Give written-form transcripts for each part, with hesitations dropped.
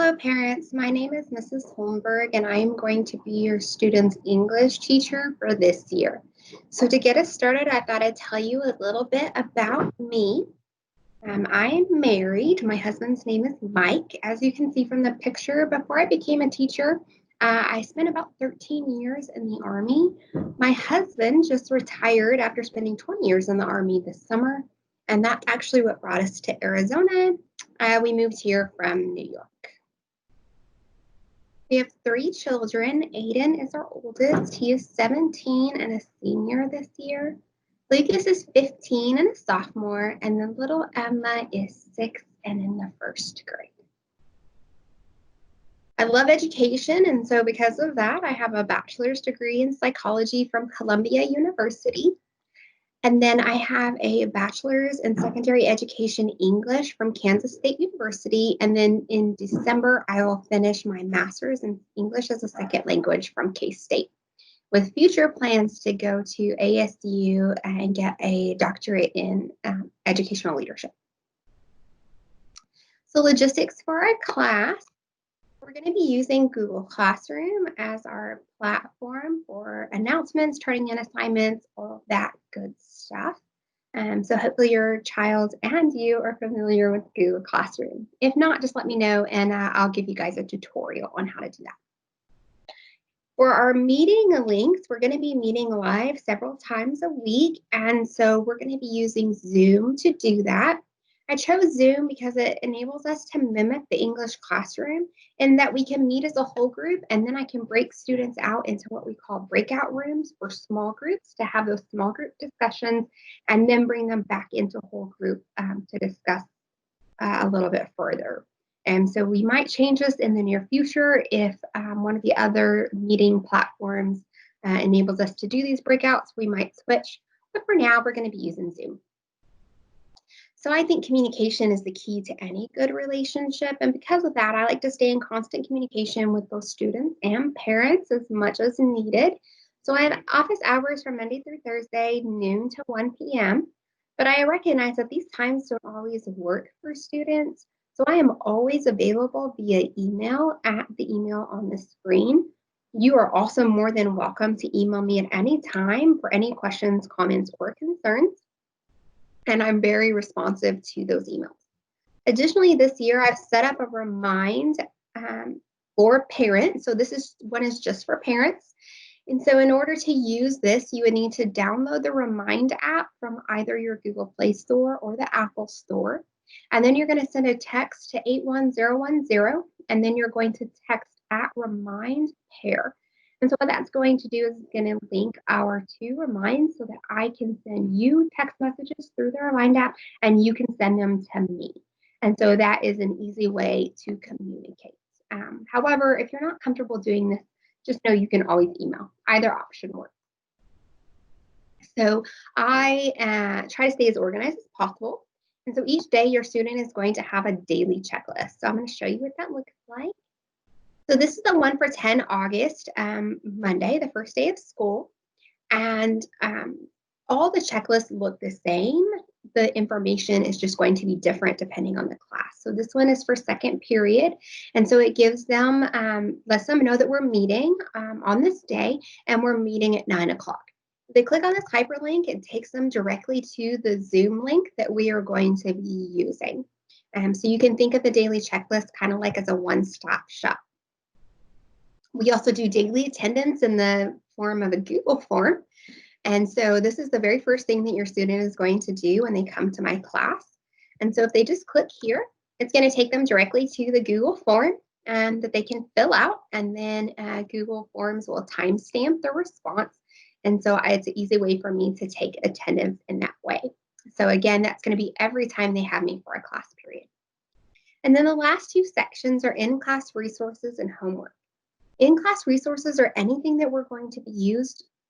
Hello, parents. My name is Mrs. Holmberg, and I am going to be your student's English teacher for this year. So to get us started, I thought I'd tell you a little bit about me. I am married. My husband's name is Mike. As you can see from the picture, before I became a teacher, I spent about 13 years in the Army. My husband just retired after spending 20 years in the Army this summer, and that's actually what brought us to Arizona. We moved here from New York. We have 3 children. Aiden is our oldest. He is 17 and a senior this year. Lucas is 15 and a sophomore, and then little Emma is 6 and in the first grade. I love education, and so because of that, I have a bachelor's degree in psychology from Columbia University. And then I have a bachelor's in secondary education English from Kansas State University. And then in December, I will finish my master's in English as a second language from K-State, with future plans to go to ASU and get a doctorate in educational leadership. So logistics for our class. We're going to be using Google Classroom as our platform for announcements, turning in assignments, all of that good stuff. So hopefully your child and you are familiar with Google Classroom. If not, just let me know and I'll give you guys a tutorial on how to do that. For our meeting links, we're going to be meeting live several times a week. And so we're going to be using Zoom to do that. I chose Zoom because it enables us to mimic the English classroom in that we can meet as a whole group, and then I can break students out into what we call breakout rooms for small groups to have those small group discussions and then bring them back into whole group to discuss a little bit further. And so we might change this in the near future if one of the other meeting platforms enables us to do these breakouts, we might switch. But for now, we're going to be using Zoom. So I think communication is the key to any good relationship. And because of that, I like to stay in constant communication with both students and parents as much as needed. So I have office hours from Monday through Thursday, noon to 1 p.m. But I recognize that these times don't always work for students. So I am always available via email at the email on the screen. You are also more than welcome to email me at any time for any questions, comments, or concerns. And I'm very responsive to those emails. Additionally, this year I've set up a remind for parents. So this one is just for parents. And so in order to use this, you would need to download the Remind app from either your Google Play Store or the Apple Store. And then you're going to send a text to 81010, and then you're going to text at Remind Pair. And so what that's going to do is it's going to link our 2 reminds so that I can send you text messages through the Remind app and you can send them to me. And so that is an easy way to communicate. However, if you're not comfortable doing this, just know you can always email. Either option works. So I try to stay as organized as possible. And so each day your student is going to have a daily checklist. So I'm going to show you what that looks like. So this is the one for 10 August, Monday, the first day of school. And all the checklists look the same. The information is just going to be different depending on the class. So this one is for second period. And so it gives them, lets them know that we're meeting on this day and we're meeting at 9 o'clock. They click on this hyperlink, it takes them directly to the Zoom link that we are going to be using. So you can think of the daily checklist kind of like as a one-stop shop. We also do daily attendance in the form of a Google form. And so this is the very first thing that your student is going to do when they come to my class. And so if they just click here, it's going to take them directly to the Google form that they can fill out. And then Google Forms will timestamp the response. And so it's an easy way for me to take attendance in that way. So again, that's going to be every time they have me for a class period. And then the last 2 sections are in-class resources and homework. In-class resources are anything that we're going to be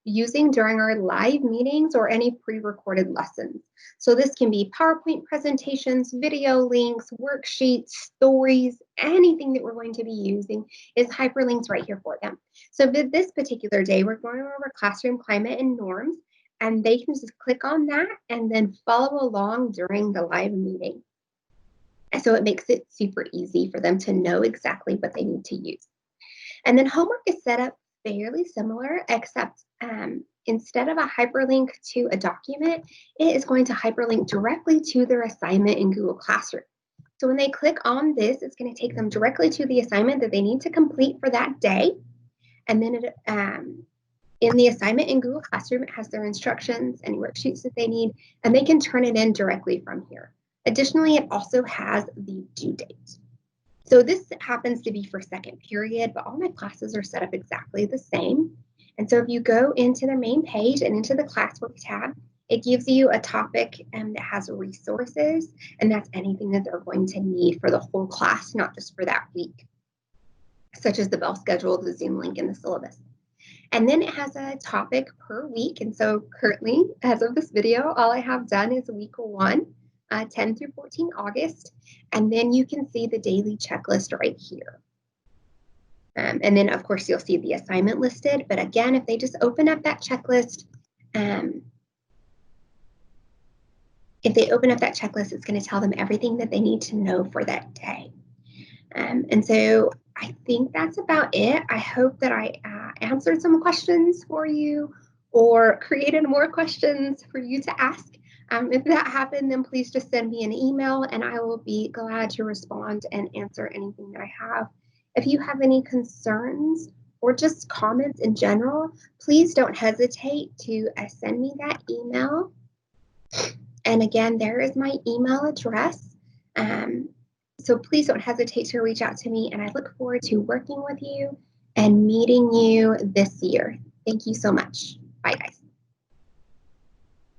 using during our live meetings or any pre-recorded lessons. So this can be PowerPoint presentations, video links, worksheets, stories, anything that we're going to be using is hyperlinks right here for them. So for this particular day, we're going over classroom climate and norms, and they can just click on that and then follow along during the live meeting. And so it makes it super easy for them to know exactly what they need to use. And then homework is set up fairly similar, except instead of a hyperlink to a document, it is going to hyperlink directly to their assignment in Google Classroom. So when they click on this, it's going to take them directly to the assignment that they need to complete for that day. And then in the assignment in Google Classroom, it has their instructions, any worksheets that they need, and they can turn it in directly from here. Additionally, it also has the due date. So this happens to be for second period, but all my classes are set up exactly the same. And so if you go into the main page and into the classwork tab, it gives you a topic that has resources, and that's anything that they're going to need for the whole class, not just for that week, such as the bell schedule, the Zoom link, and the syllabus. And then it has a topic per week. And so currently, as of this video, all I have done is week 1, 10 through 14 August. And then you can see the daily checklist right here. And then, of course, you'll see the assignment listed. But again, if they just open up that checklist, it's going to tell them everything that they need to know for that day. And so I think that's about it. I hope that I answered some questions for you or created more questions for you to ask. If that happened, then please just send me an email and I will be glad to respond and answer anything that I have. If you have any concerns or just comments in general, please don't hesitate to send me that email. And again, there is my email address. So please don't hesitate to reach out to me, and I look forward to working with you and meeting you this year. Thank you so much. Bye, guys.